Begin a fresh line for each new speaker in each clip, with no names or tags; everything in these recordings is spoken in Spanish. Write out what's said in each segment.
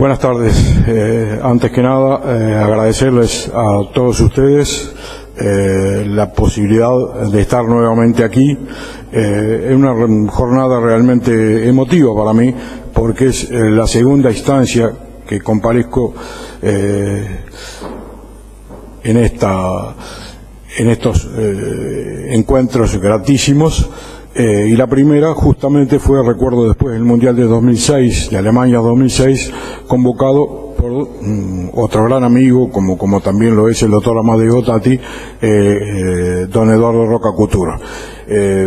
Buenas tardes. Antes que nada, agradecerles a todos ustedes la posibilidad de estar nuevamente aquí. Es una jornada realmente emotiva para mí, porque es la segunda instancia que comparezco en estos encuentros gratísimos. Y la primera justamente fue, recuerdo, después del Mundial de 2006, de Alemania 2006, convocado por otro gran amigo, como también lo es el doctor Amadeo Tati, don Eduardo Roca Couture.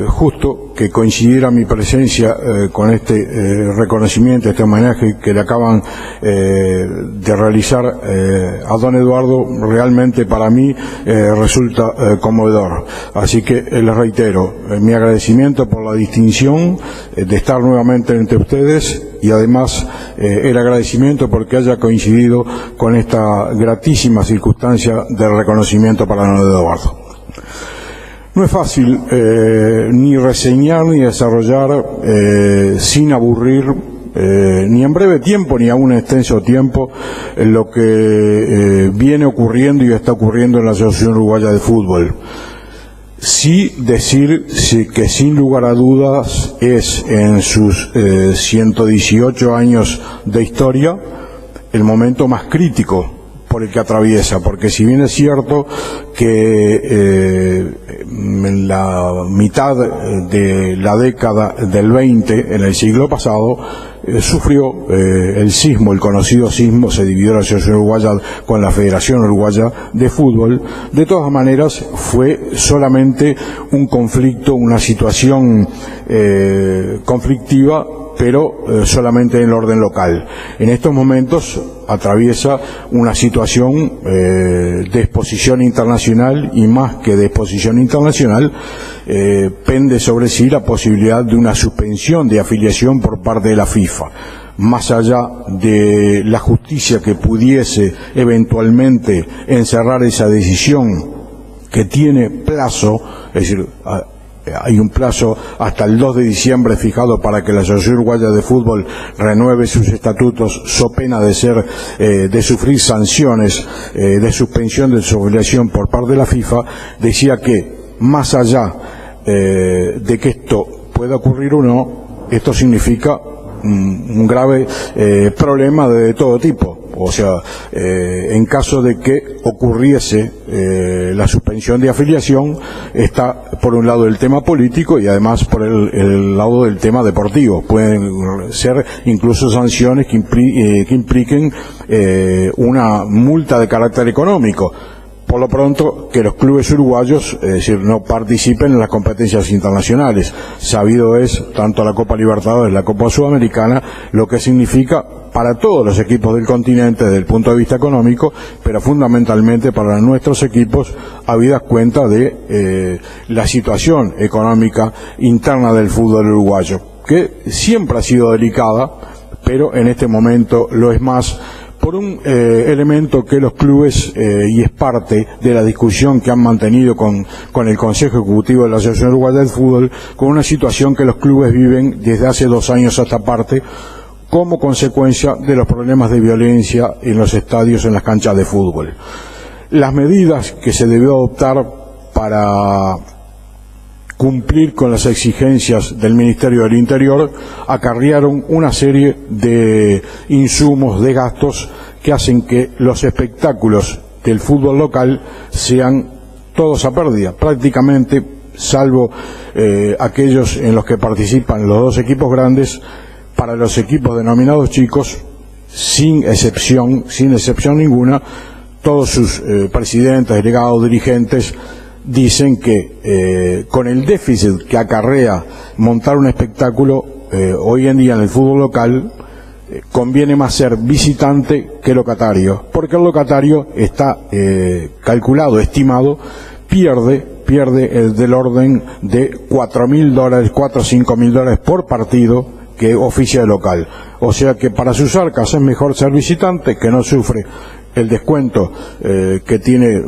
Justo que coincidiera mi presencia con este reconocimiento, este homenaje que le acaban de realizar a don Eduardo, realmente para mí resulta conmovedor. Así que les reitero mi agradecimiento por la distinción de estar nuevamente entre ustedes, y además el agradecimiento porque haya coincidido con esta gratísima circunstancia del reconocimiento para don Eduardo. No es fácil ni reseñar ni desarrollar sin aburrir ni en breve tiempo ni aún en extenso tiempo lo que viene ocurriendo y está ocurriendo en la Asociación Uruguaya de Fútbol. Sí decir que sin lugar a dudas es en sus 118 años de historia el momento más crítico por el que atraviesa, porque si bien es cierto que en la mitad de la década del 20, en el siglo pasado, sufrió el sismo, el conocido sismo, se dividió la Asociación Uruguaya con la Federación Uruguaya de Fútbol. De todas maneras, fue solamente un conflicto, una situación conflictiva, pero solamente en el orden local. En estos momentos atraviesa una situación de exposición internacional, y más que de exposición internacional, pende sobre sí la posibilidad de una suspensión de afiliación por parte de la FIFA. Más allá de la justicia que pudiese eventualmente encerrar esa decisión, que tiene plazo, es decir, hay un plazo hasta el 2 de diciembre fijado para que la Asociación Uruguaya de Fútbol renueve sus estatutos, so pena de sufrir sanciones de suspensión de su afiliación por parte de la FIFA. Decía que más allá de que esto pueda ocurrir o no, esto significa un grave problema de todo tipo. O sea, en caso de que ocurriese la suspensión de afiliación, está por un lado el tema político y además por el lado del tema deportivo. Pueden ser incluso sanciones que impliquen una multa de carácter económico. Por lo pronto, que los clubes uruguayos, es decir, no participen en las competencias internacionales. Sabido es, tanto la Copa Libertadores, la Copa Sudamericana, lo que significa para todos los equipos del continente desde el punto de vista económico, pero fundamentalmente para nuestros equipos, habidas cuenta de la situación económica interna del fútbol uruguayo, que siempre ha sido delicada, pero en este momento lo es más, por un elemento que los clubes, y es parte de la discusión que han mantenido con el Consejo Ejecutivo de la Asociación Uruguaya del Fútbol, con una situación que los clubes viven desde hace 2 años a esta parte, como consecuencia de los problemas de violencia en los estadios, en las canchas de fútbol. Las medidas que se debió adoptar para cumplir con las exigencias del Ministerio del Interior acarrearon una serie de insumos, de gastos, que hacen que los espectáculos del fútbol local sean todos a pérdida, prácticamente, salvo aquellos en los que participan los 2 equipos grandes. Para los equipos denominados chicos, sin excepción ninguna, todos sus presidentes, delegados, dirigentes dicen que con el déficit que acarrea montar un espectáculo hoy en día en el fútbol local, conviene más ser visitante que locatario, porque el locatario está calculado, estimado, pierde del orden de $4.000, $4 o $5.000 por partido que oficia de local. O sea que para sus arcas es mejor ser visitante, que no sufre el descuento que tiene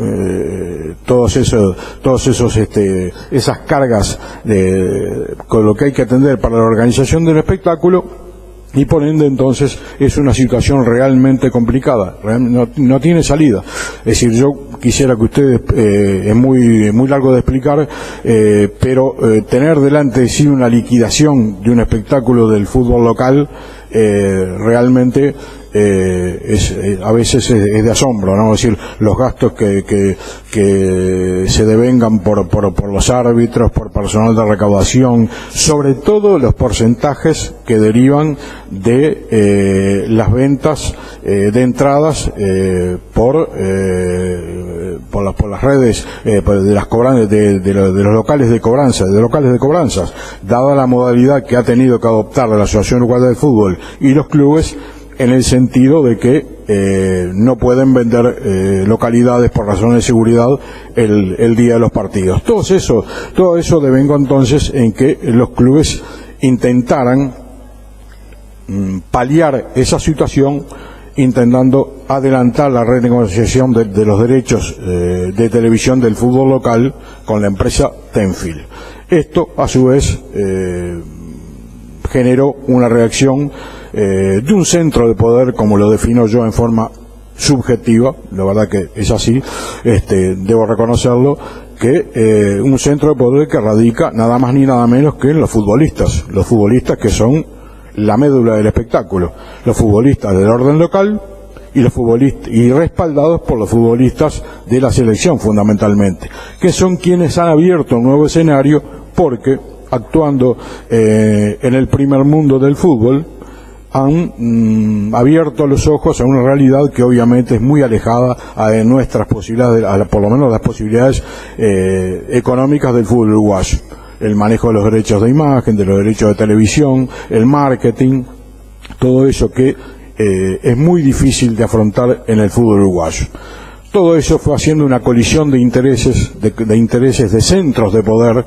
esas cargas con lo que hay que atender para la organización del espectáculo, y por ende entonces es una situación realmente complicada, no tiene salida. Es decir, yo quisiera que ustedes, es muy largo de explicar, pero tener delante de sí una liquidación de un espectáculo del fútbol local realmente a veces es de asombro, ¿no? Es decir, los gastos que se devengan por los árbitros, por personal de recaudación, sobre todo los porcentajes que derivan de las ventas de entradas por las redes de las cobranzas, de los locales de cobranzas, dada la modalidad que ha tenido que adoptar la Asociación Uruguaya de Fútbol y los clubes, en el sentido de que no pueden vender localidades por razones de seguridad el día de los partidos. Todo eso devengo entonces en que los clubes intentaran paliar esa situación, intentando adelantar la renegociación de los derechos de televisión del fútbol local con la empresa Tenfield. Esto, a su vez, generó una reacción de un centro de poder, como lo defino yo en forma subjetiva, la verdad que es así, debo reconocerlo, que un centro de poder que radica nada más ni nada menos que en los futbolistas que son la médula del espectáculo, los futbolistas del orden local y respaldados por los futbolistas de la selección fundamentalmente, que son quienes han abierto un nuevo escenario, porque actuando en el primer mundo del fútbol han abierto los ojos a una realidad que obviamente es muy alejada de nuestras posibilidades, por lo menos las posibilidades económicas del fútbol uruguayo. El manejo de los derechos de imagen, de los derechos de televisión, el marketing, todo eso que es muy difícil de afrontar en el fútbol uruguayo. Todo eso fue haciendo una colisión de intereses, de centros de poder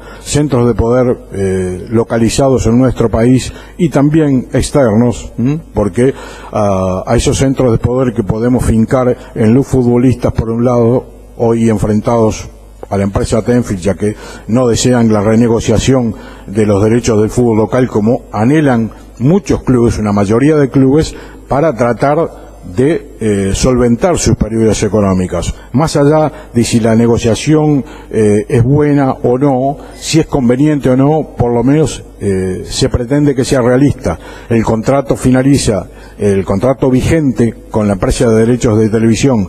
localizados en nuestro país y también externos, porque a esos centros de poder que podemos fincar en los futbolistas por un lado, hoy enfrentados a la empresa Tenfield, ya que no desean la renegociación de los derechos del fútbol local como anhelan muchos clubes, una mayoría de clubes, para tratar de solventar sus pérdidas económicas. Más allá de si la negociación es buena o no, si es conveniente o no, por lo menos se pretende que sea realista. El contrato vigente con la empresa de derechos de televisión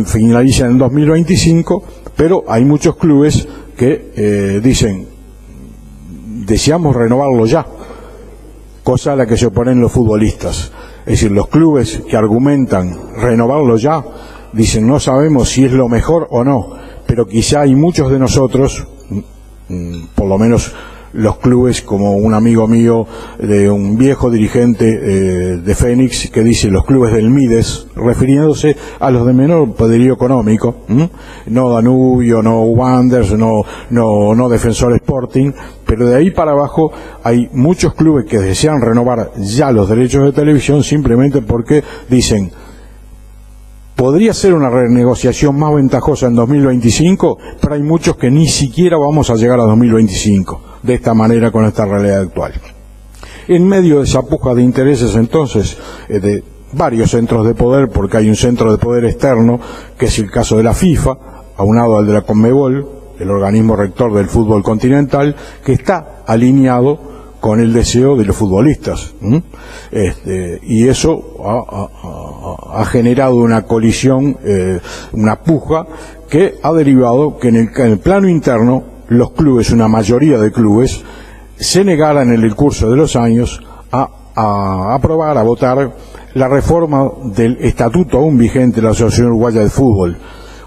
finaliza en 2025, pero hay muchos clubes que dicen, deseamos renovarlo ya, cosa a la que se oponen los futbolistas. Es decir, los clubes que argumentan renovarlo ya, dicen no sabemos si es lo mejor o no, pero quizá hay muchos de nosotros, por lo menos los clubes, como un amigo mío, de un viejo dirigente de Fénix, que dice los clubes del Mides, refiriéndose a los de menor poderío económico, no Danubio, no Wanderers, no Defensor Sporting, pero de ahí para abajo hay muchos clubes que desean renovar ya los derechos de televisión simplemente porque dicen, podría ser una renegociación más ventajosa en 2025, pero hay muchos que ni siquiera vamos a llegar a 2025, de esta manera con esta realidad actual. En medio de esa puja de intereses entonces, de varios centros de poder, porque hay un centro de poder externo, que es el caso de la FIFA, aunado al de la Conmebol, el organismo rector del fútbol continental, que está alineado con el deseo de los futbolistas, y eso ha generado una colisión, una puja que ha derivado que en el plano interno los clubes, una mayoría de clubes, se negaran en el curso de los años a aprobar, a votar la reforma del estatuto aún vigente de la Asociación Uruguaya de Fútbol,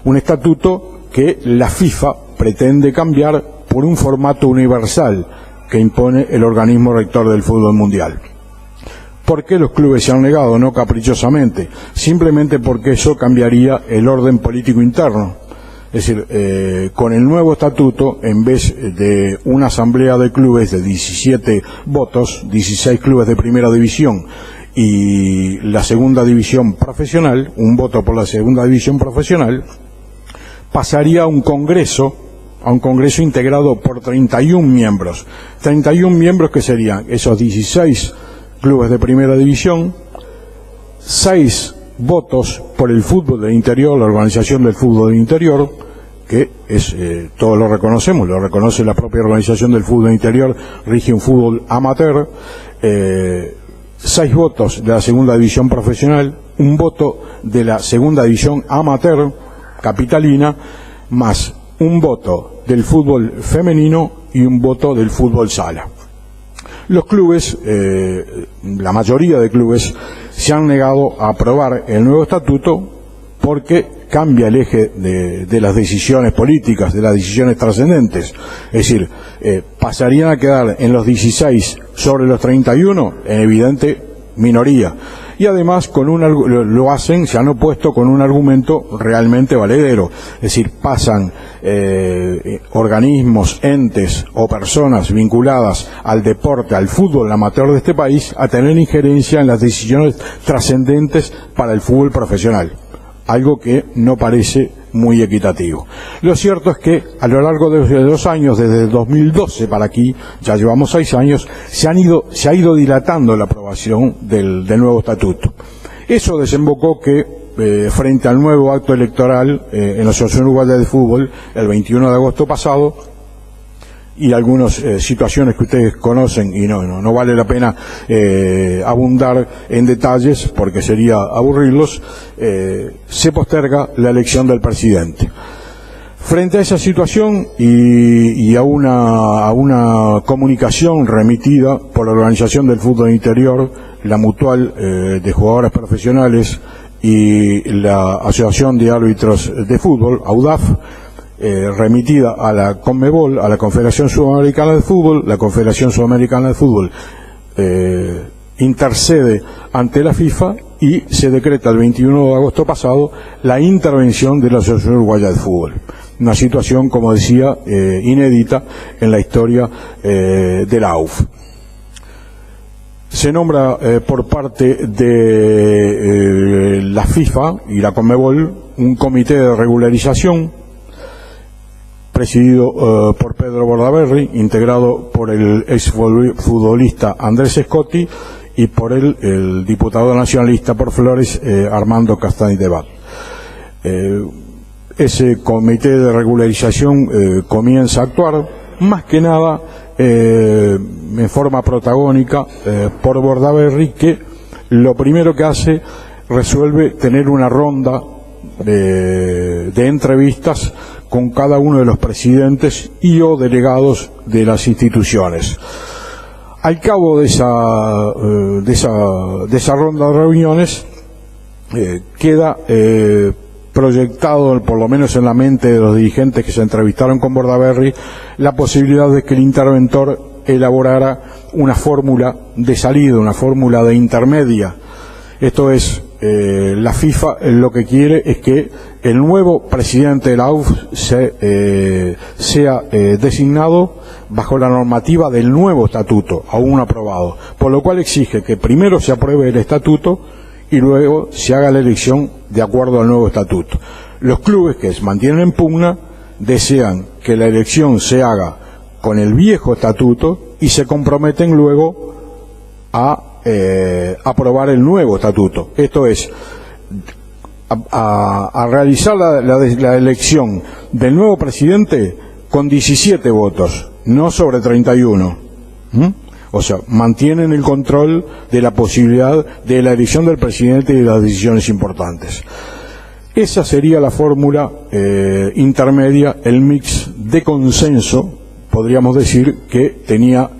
un estatuto que la FIFA pretende cambiar por un formato universal que impone el organismo rector del fútbol mundial. ¿Por qué los clubes se han negado? No caprichosamente, simplemente porque eso cambiaría el orden político interno. Es decir, con el nuevo estatuto, en vez de una asamblea de clubes de 17 votos, 16 clubes de primera división y la segunda división profesional, un voto por la segunda división profesional, pasaría a un congreso integrado por 31 miembros. 31 miembros que serían esos 16 clubes de primera división, 6 votos por el fútbol del interior, la organización del fútbol del interior, que es, todos lo reconocemos, lo reconoce la propia organización del fútbol del interior, rige un fútbol amateur, 6 votos de la segunda división profesional, un voto de la segunda división amateur capitalina, más un voto del fútbol femenino y un voto del fútbol sala. Los clubes, la mayoría de clubes, se han negado a aprobar el nuevo estatuto porque cambia el eje de las decisiones políticas, de las decisiones trascendentes. Es decir, pasarían a quedar en los 16 sobre los 31 en evidente minoría. Y además lo hacen, se han opuesto con un argumento realmente valedero. Es decir, pasan organismos, entes o personas vinculadas al deporte, al fútbol amateur de este país, a tener injerencia en las decisiones trascendentes para el fútbol profesional. Algo que no parece muy equitativo. Lo cierto es que a lo largo de los años, desde el 2012 para aquí, ya llevamos 6 años, se ha ido dilatando la aprobación del nuevo estatuto. Eso desembocó que, frente al nuevo acto electoral en la Asociación Uruguaya de Fútbol, el 21 de agosto pasado, y algunas situaciones que ustedes conocen, y no vale la pena abundar en detalles porque sería aburrirlos, se posterga la elección del presidente. Frente a esa situación y a una comunicación remitida por la Organización del Fútbol Interior, la Mutual de Jugadores Profesionales y la Asociación de Árbitros de Fútbol, AUDAF, remitida a la CONMEBOL, a la Confederación Sudamericana de Fútbol, la Confederación Sudamericana de Fútbol intercede ante la FIFA y se decreta el 21 de agosto pasado la intervención de la Asociación Uruguaya de Fútbol. Una situación, como decía, inédita en la historia de la AUF. Se nombra por parte de la FIFA y la CONMEBOL un comité de regularización presidido por Pedro Bordaberry, integrado por el exfutbolista Andrés Scotti y por el diputado nacionalista por Flores, Armando Castañebat. Ese comité de regularización comienza a actuar, más que nada en forma protagónica por Bordaberry, que lo primero que hace resuelve tener una ronda de entrevistas con cada uno de los presidentes y o delegados de las instituciones. Al cabo de esa ronda de reuniones queda proyectado, por lo menos en la mente de los dirigentes que se entrevistaron con Bordaberry, la posibilidad de que el interventor elaborara una fórmula de salida, una fórmula de intermedia. Esto es, la FIFA lo que quiere es que el nuevo presidente de la AUF sea designado bajo la normativa del nuevo estatuto, aún aprobado, por lo cual exige que primero se apruebe el estatuto y luego se haga la elección de acuerdo al nuevo estatuto. Los clubes que se mantienen en pugna desean que la elección se haga con el viejo estatuto y se comprometen luego a aprobar el nuevo estatuto. Esto es, a realizar la elección del nuevo presidente con 17 votos, no sobre 31. O sea, mantienen el control de la posibilidad de la elección del presidente y de las decisiones importantes. Esa sería la fórmula intermedia, el mix de consenso, podríamos decir, que tenía,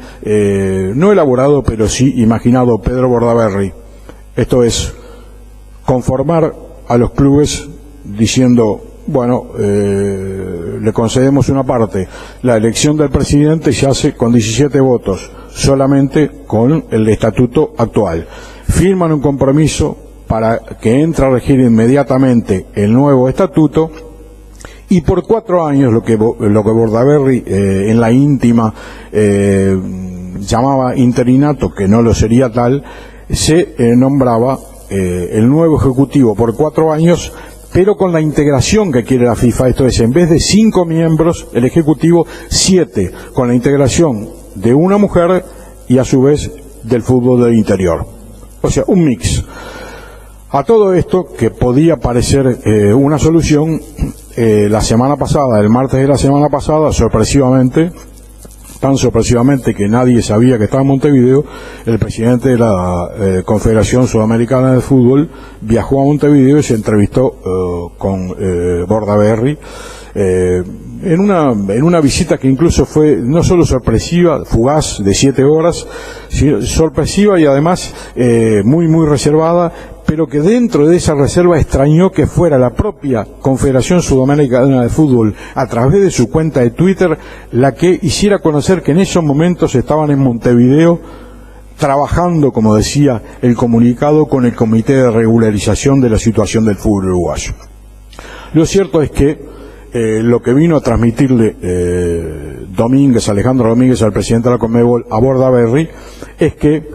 no elaborado, pero sí imaginado Pedro Bordaberry. Esto es, conformar a los clubes diciendo, bueno, le concedemos una parte, la elección del presidente se hace con 17 votos, solamente con el estatuto actual. Firman un compromiso para que entre a regir inmediatamente el nuevo estatuto, y por 4 años, lo que Bordaberry en la íntima llamaba interinato, que no lo sería tal, se nombraba el nuevo ejecutivo por 4 años, pero con la integración que quiere la FIFA. Esto es, en vez de 5 miembros, el ejecutivo 7, con la integración de una mujer y a su vez del fútbol del interior. O sea, un mix. A todo esto, que podía parecer una solución, la semana pasada, el martes de la semana pasada, sorpresivamente, tan sorpresivamente que nadie sabía que estaba en Montevideo, el presidente de la Confederación Sudamericana de Fútbol viajó a Montevideo y se entrevistó con Bordaberry, en una visita que incluso fue no solo sorpresiva, fugaz, de 7 horas, sino sorpresiva y además muy reservada, pero que dentro de esa reserva extrañó que fuera la propia Confederación Sudamericana de Fútbol, a través de su cuenta de Twitter, la que hiciera conocer que en esos momentos estaban en Montevideo trabajando, como decía el comunicado, con el Comité de Regularización de la Situación del Fútbol Uruguayo. Lo cierto es que lo que vino a transmitirle Alejandro Domínguez, al presidente de la Conmebol, a Bordaberry, es que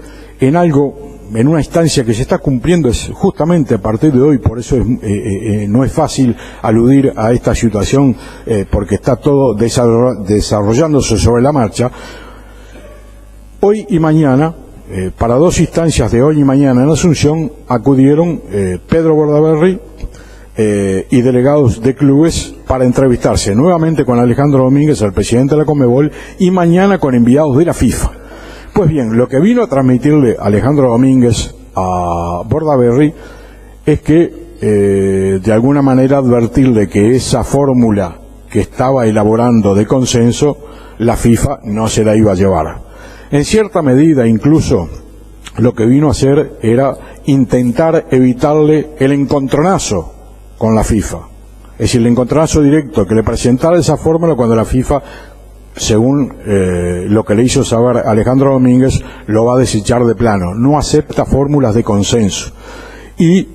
en una instancia que se está cumpliendo es justamente a partir de hoy, por eso no es fácil aludir a esta situación, porque está todo desarrollándose sobre la marcha. Hoy y mañana, para 2 instancias de hoy y mañana en Asunción, acudieron Pedro Bordaberry y delegados de clubes para entrevistarse nuevamente con Alejandro Domínguez, el presidente de la Conmebol, y mañana con enviados de la FIFA. Pues bien, lo que vino a transmitirle Alejandro Domínguez a Bordaberry es que de alguna manera advertirle que esa fórmula que estaba elaborando de consenso, la FIFA no se la iba a llevar. En cierta medida, incluso, lo que vino a hacer era intentar evitarle el encontronazo con la FIFA. Es decir, el encontronazo directo, que le presentara esa fórmula cuando la FIFA, según lo que le hizo saber Alejandro Domínguez, lo va a desechar de plano. No acepta fórmulas de consenso. Y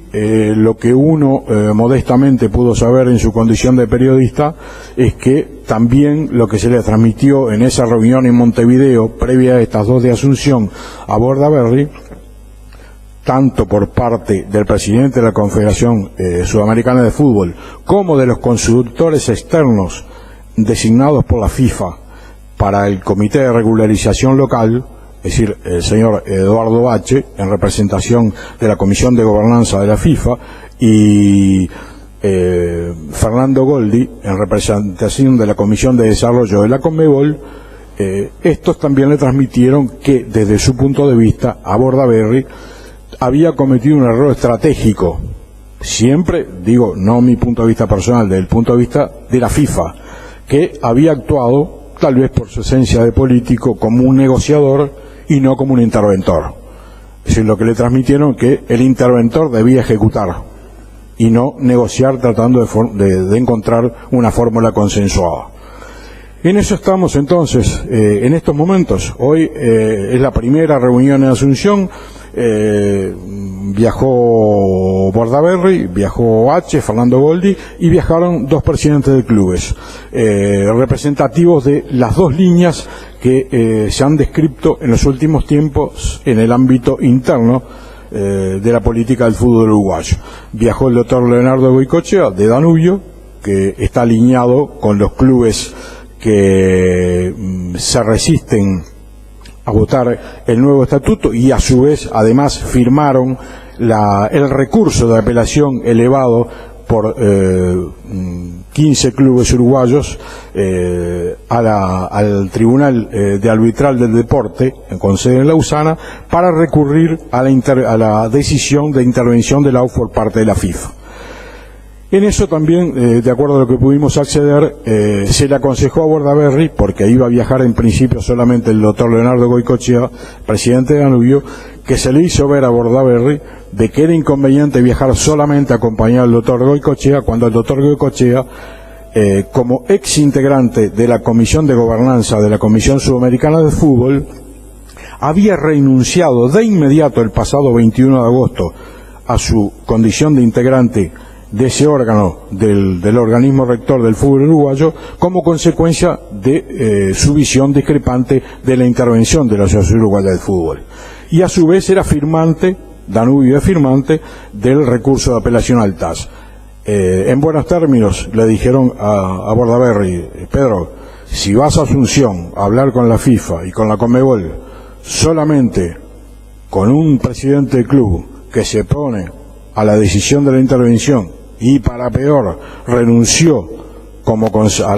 lo que uno modestamente pudo saber en su condición de periodista es que también lo que se le transmitió en esa reunión en Montevideo, previa a estas 2 de Asunción, a Bordaberry, tanto por parte del presidente de la Confederación Sudamericana de Fútbol como de los consultores externos designados por la FIFA para el Comité de Regularización Local, es decir, el señor Eduardo Bache, en representación de la Comisión de Gobernanza de la FIFA, y Fernando Goldi, en representación de la Comisión de Desarrollo de la Conmebol, estos también le transmitieron que, desde su punto de vista, a Bordaberry había cometido un error estratégico, siempre, digo, no mi punto de vista personal, desde el punto de vista de la FIFA, que había actuado, tal vez por su esencia de político, como un negociador y no como un interventor. Es decir, lo que le transmitieron que el interventor debía ejecutar y no negociar tratando de encontrar una fórmula consensuada. En eso estamos entonces, en estos momentos. Hoy es la primera reunión en Asunción. Viajó Bordaberry, viajó H, Fernando Goldi, y viajaron 2 presidentes de clubes, representativos de las 2 líneas que se han descrito en los últimos tiempos en el ámbito interno de la política del fútbol uruguayo. Viajó el doctor Leonardo Goicoechea, de Danubio, que está alineado con los clubes que se resisten a votar el nuevo estatuto, y a su vez además firmaron el recurso de apelación elevado por 15 clubes uruguayos al Tribunal de Arbitral del Deporte, con sede en Lausana, para recurrir a la decisión de intervención de la AUF por parte de la FIFA. En eso también, de acuerdo a lo que pudimos acceder, se le aconsejó a Bordaberry, porque iba a viajar en principio solamente el doctor Leonardo Goicoechea, presidente de Danubio, que se le hizo ver a Bordaberry de que era inconveniente viajar solamente acompañado del doctor Goicoechea, cuando el doctor Goicoechea, como ex integrante de la Comisión de Gobernanza de la Comisión Sudamericana de Fútbol, había renunciado de inmediato el pasado 21 de agosto a su condición de integrante de ese órgano, del organismo rector del fútbol uruguayo, como consecuencia de su visión discrepante de la intervención de la Asociación Uruguaya de Fútbol. Y a su vez era firmante, Danubio es firmante, del recurso de apelación al TAS. En buenos términos le dijeron a Bordaberry: Pedro, si vas a Asunción a hablar con la FIFA y con la Conmebol solamente con un presidente del club que se opone a la decisión de la intervención y, para peor, renunció a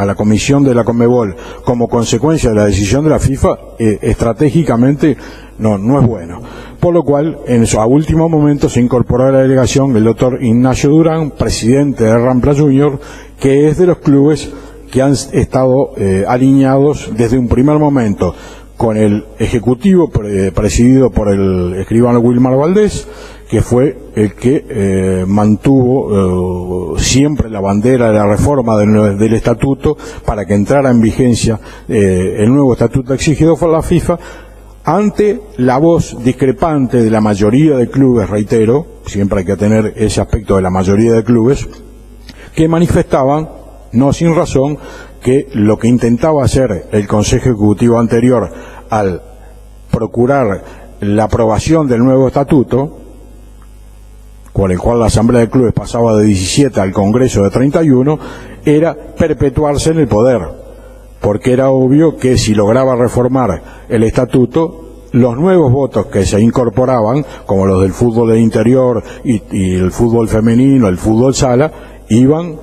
la comisión de la Conmebol como consecuencia de la decisión de la FIFA, estratégicamente no es bueno. Por lo cual, a último momento se incorporó a la delegación el doctor Ignacio Durán, presidente de Rampla Junior, que es de los clubes que han estado alineados desde un primer momento con el ejecutivo presidido por el escribano Wilmar Valdés, que fue el que mantuvo siempre la bandera de la reforma del estatuto para que entrara en vigencia el nuevo estatuto exigido por la FIFA, ante la voz discrepante de la mayoría de clubes, reitero, siempre hay que tener ese aspecto de la mayoría de clubes, que manifestaban, no sin razón, que lo que intentaba hacer el Consejo Ejecutivo anterior al procurar la aprobación del nuevo estatuto, con el cual la Asamblea de Clubes pasaba de 17 al Congreso de 31, era perpetuarse en el poder, porque era obvio que si lograba reformar el estatuto, los nuevos votos que se incorporaban, como los del fútbol de interior y el fútbol femenino, el fútbol sala, iban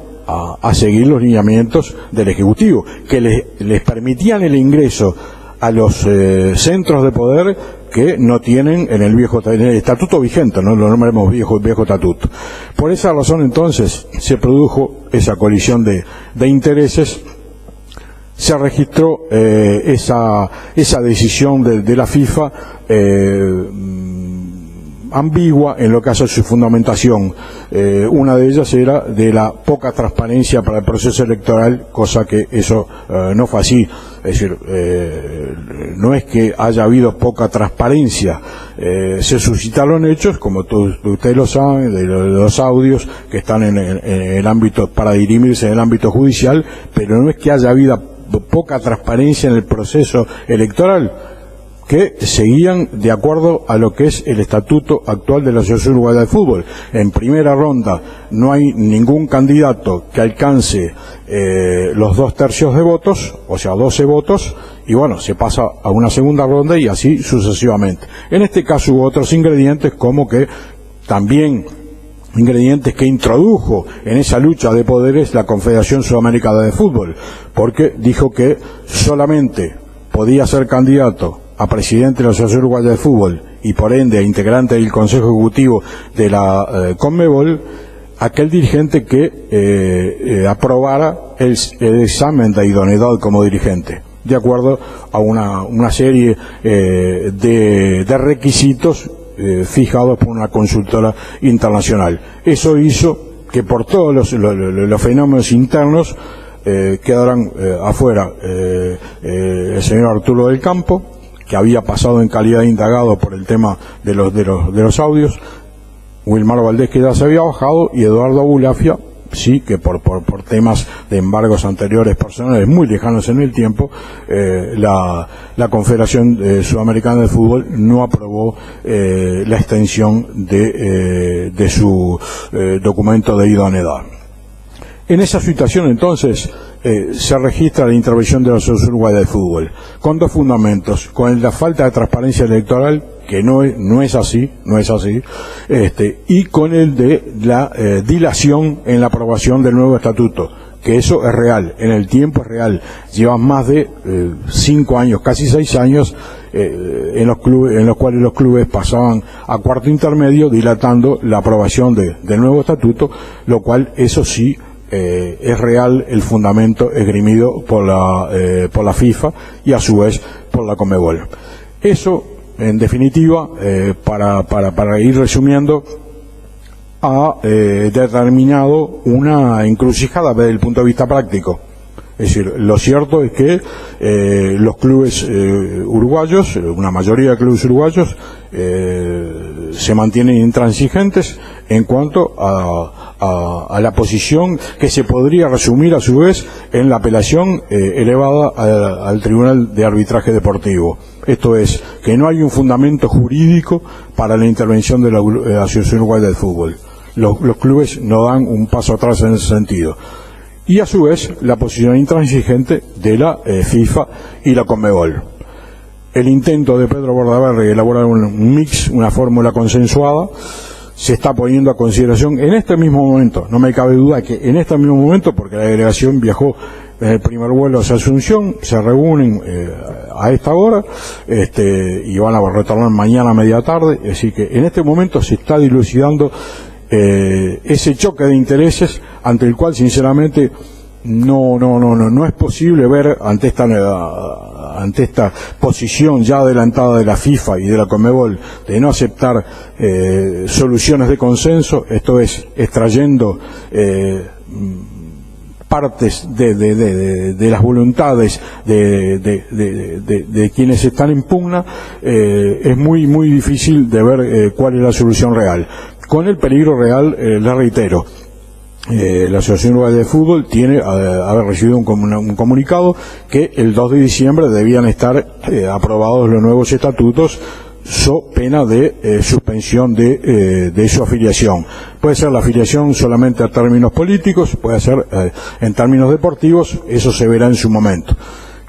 a seguir los lineamientos del Ejecutivo, que les permitían el ingreso a los centros de poder que no tienen en el estatuto vigente, no lo nombremos viejo estatuto. Por esa razón, entonces, se produjo esa colisión de intereses. Se registró esa decisión de la FIFA ambigua en lo que hace a su fundamentación. Una de ellas era de la poca transparencia para el proceso electoral, cosa que eso no fue así. Es decir, no es que haya habido poca transparencia, se suscitaron hechos, como ustedes lo saben, de los audios que están en el ámbito, para dirimirse en el ámbito judicial, pero no es que haya habido poca transparencia en el proceso electoral, que seguían de acuerdo a lo que es el estatuto actual de la Asociación Uruguaya de Fútbol. En primera ronda no hay ningún candidato que alcance los 2/3 de votos, o sea, 12 votos, y bueno, se pasa a una segunda ronda y así sucesivamente. En este caso hubo otros ingredientes, como que también ingredientes que introdujo en esa lucha de poderes la Confederación Sudamericana de Fútbol, porque dijo que solamente podía ser candidato a presidente de la Asociación Uruguaya de Fútbol y por ende a integrante del Consejo Ejecutivo de la Conmebol aquel dirigente que aprobara el examen de idoneidad como dirigente, de acuerdo a una serie de requisitos fijados por una consultora internacional. Eso hizo que por todos los fenómenos internos quedaran afuera el señor Arturo del Campo, que había pasado en calidad de indagado por el tema de los audios, Wilmar Valdés, que ya se había bajado, y Eduardo Abulafia, sí, que por temas de embargos anteriores personales muy lejanos en el tiempo, la Confederación Sudamericana de Fútbol no aprobó la extensión de su documento de idoneidad. En esa situación, entonces, se registra la intervención de la Asociación Uruguaya de Fútbol, con dos fundamentos: con la falta de transparencia electoral, que no es así, y con el de la dilación en la aprobación del nuevo estatuto, que eso es real, en el tiempo es real. Llevan más de 5 años, casi 6 años, en los cuales los clubes pasaban a cuarto intermedio, dilatando la aprobación del nuevo estatuto, lo cual, eso sí, es real el fundamento esgrimido por la FIFA y a su vez por la Conmebol. Eso, en definitiva, para ir resumiendo, ha determinado una encrucijada desde el punto de vista práctico. Es decir, lo cierto es que los clubes uruguayos, una mayoría de clubes uruguayos, se mantienen intransigentes en cuanto a la posición que se podría resumir a su vez en la apelación elevada al Tribunal de Arbitraje Deportivo. Esto es, que no hay un fundamento jurídico para la intervención de la Asociación Uruguaya de Fútbol. Los clubes no dan un paso atrás en ese sentido. Y a su vez la posición intransigente de la FIFA y la Conmebol. el intento de Pedro Bordaberry de elaborar un mix, una fórmula consensuada, se está poniendo a consideración en este mismo momento. No me cabe duda que en este mismo momento, porque la delegación viajó en el primer vuelo hacia Asunción, se reúnen a esta hora y van a retornar mañana a media tarde. Es decir, que en este momento se está dilucidando ese choque de intereses ante el cual, sinceramente, no es posible ver ante esta posición ya adelantada de la FIFA y de la Conmebol de no aceptar soluciones de consenso, esto es, extrayendo partes de las voluntades de quienes están en pugna, es muy difícil de ver cuál es la solución real. Con el peligro real, le reitero, la Asociación Uruguaya de Fútbol haber recibido un comunicado que el 2 de diciembre debían estar aprobados los nuevos estatutos, so pena de suspensión de su afiliación. Puede ser la afiliación solamente a términos políticos, puede ser en términos deportivos, eso se verá en su momento.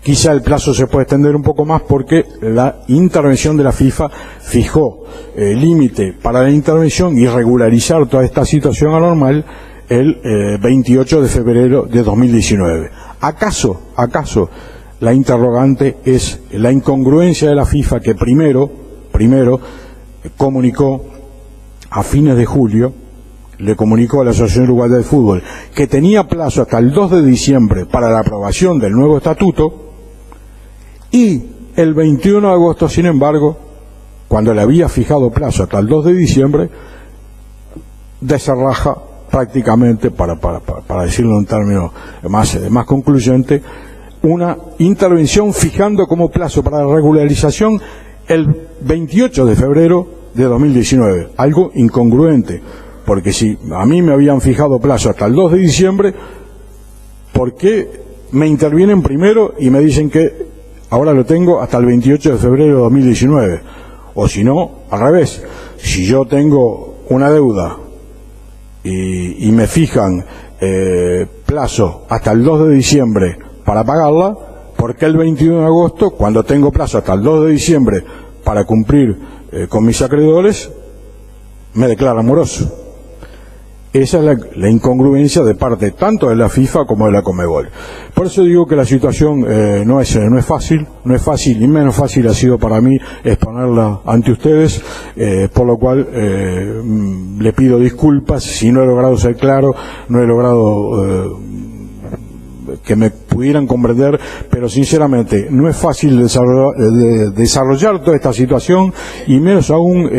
Quizá el plazo se puede extender un poco más porque la intervención de la FIFA fijó límite para la intervención y regularizar toda esta situación anormal el 28 de febrero de 2019. ¿Acaso la interrogante es la incongruencia de la FIFA que primero comunicó a fines de julio, le comunicó a la Asociación Uruguaya de Fútbol que tenía plazo hasta el 2 de diciembre para la aprobación del nuevo estatuto, y el 21 de agosto, sin embargo, cuando le había fijado plazo hasta el 2 de diciembre, deserraja prácticamente, para decirlo en términos más concluyente, una intervención fijando como plazo para la regularización el 28 de febrero de 2019. Algo incongruente, porque si a mí me habían fijado plazo hasta el 2 de diciembre, ¿por qué me intervienen primero y me dicen que ahora lo tengo hasta el 28 de febrero de 2019? O si no, al revés, si yo tengo una deuda y me fijan plazo hasta el 2 de diciembre para pagarla, ¿por qué el 21 de agosto, cuando tengo plazo hasta el 2 de diciembre para cumplir con mis acreedores, me declaran moroso? Esa es la incongruencia de parte tanto de la FIFA como de la Conmebol. Por eso digo que la situación no es fácil, y menos fácil ha sido para mí exponerla ante ustedes, por lo cual le pido disculpas si no he logrado ser claro, no he logrado que me pudieran comprender, pero sinceramente no es fácil desarrollar toda esta situación, y menos aún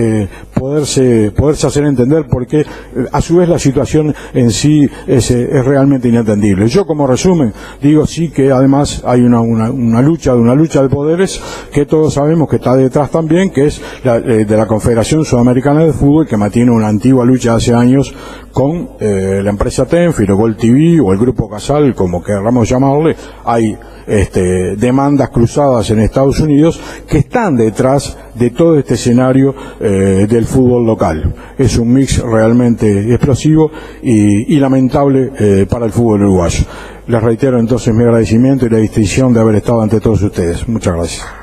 poderse hacer entender, porque a su vez la situación en sí es realmente inentendible. Yo, como resumen, digo sí que además hay una lucha de poderes que todos sabemos que está detrás también, que es de la Confederación Sudamericana de Fútbol, que mantiene una antigua lucha hace años con la empresa Tenfield o Gol TV o el Grupo Casal, como queramos llamarle. Hay demandas cruzadas en Estados Unidos que están detrás de todo este escenario del fútbol local. Es un mix realmente explosivo y lamentable para el fútbol uruguayo. Les reitero entonces mi agradecimiento y la distinción de haber estado ante todos ustedes. Muchas gracias.